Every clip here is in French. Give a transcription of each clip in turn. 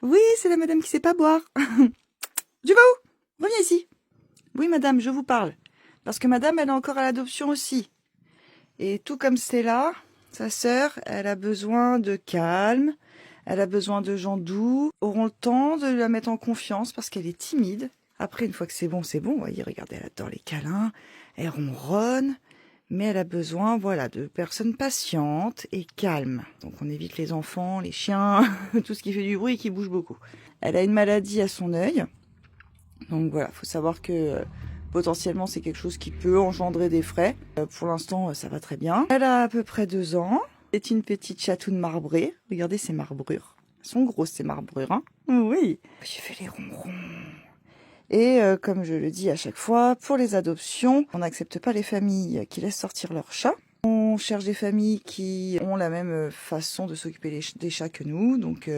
Oui, c'est la madame qui sait pas boire. Tu vas où? Reviens ici. Oui, madame, je vous parle. Parce que madame, elle est encore à l'adoption aussi. Et tout comme Stella, sa sœur, elle a besoin de calme. Elle a besoin de gens doux, auront le temps de la mettre en confiance parce qu'elle est timide. Après, une fois que c'est bon, vous voyez, regardez, elle adore les câlins, elle ronronne, mais elle a besoin, voilà, de personnes patientes et calmes. Donc on évite les enfants, les chiens, tout ce qui fait du bruit et qui bouge beaucoup. Elle a une maladie à son œil, donc voilà, faut savoir que potentiellement c'est quelque chose qui peut engendrer des frais. Pour l'instant, ça va très bien. Elle a à peu près 2 ans. C'est une petite chatoune marbrée. Regardez ses marbrures. Elles sont grosses, ces marbrures, hein. Oui. J'ai fait les ronrons. Et comme je le dis à chaque fois, pour les adoptions, on n'accepte pas les familles qui laissent sortir leurs chats. On cherche des familles qui ont la même façon de s'occuper des chats que nous. Donc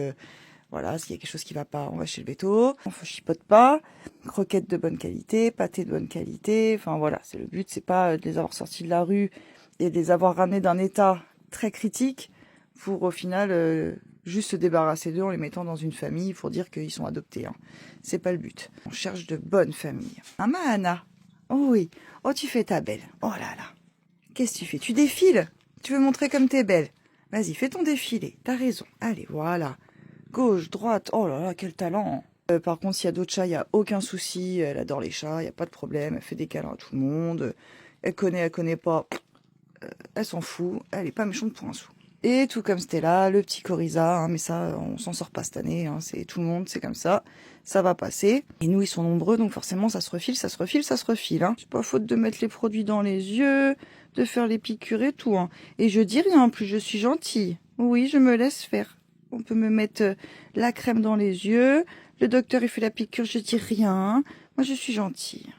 voilà, s'il y a quelque chose qui va pas, on va chez le véto. On ne chipote pas. Croquettes de bonne qualité, pâté de bonne qualité. Enfin voilà, c'est le but, c'est pas de les avoir sortis de la rue et de les avoir ramenés d'un état très critique pour au final juste se débarrasser d'eux en les mettant dans une famille pour dire qu'ils sont adoptés. Hein. C'est pas le but. On cherche de bonnes familles. Ah Mahana. Oh oui. Oh tu fais ta belle. Oh là là. Qu'est-ce que tu fais? Tu défiles? Tu veux montrer comme t'es belle? Vas-y, fais ton défilé. T'as raison. Allez, voilà. Gauche, droite. Oh là là, quel talent. Par contre, s'il y a d'autres chats, il n'y a aucun souci. Elle adore les chats, il n'y a pas de problème. Elle fait des câlins à tout le monde. Elle connaît pas. Elle s'en fout. Elle est pas méchante pour un sou. Et tout comme Stella, le petit Coryza, hein, mais ça, on s'en sort pas cette année, hein, c'est tout le monde, c'est comme ça va passer. Et nous, ils sont nombreux, donc forcément, ça se refile, ça se refile, ça se refile. Hein. C'est pas faute de mettre les produits dans les yeux, de faire les piqûres et tout. Hein. Et je dis rien, en plus je suis gentille. Oui, je me laisse faire. On peut me mettre la crème dans les yeux, le docteur il fait la piqûre, je dis rien. Moi, je suis gentille.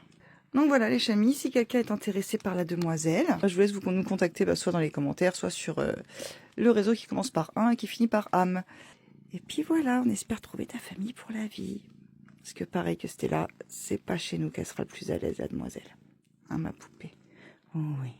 Donc voilà les chamis, si quelqu'un est intéressé par la demoiselle, je vous laisse nous contacter soit dans les commentaires, soit sur le réseau qui commence par 1 et qui finit par âme. Et puis voilà, on espère trouver ta famille pour la vie. Parce que pareil que Stella, c'est pas chez nous qu'elle sera le plus à l'aise la demoiselle. Hein ma poupée? Oh oui.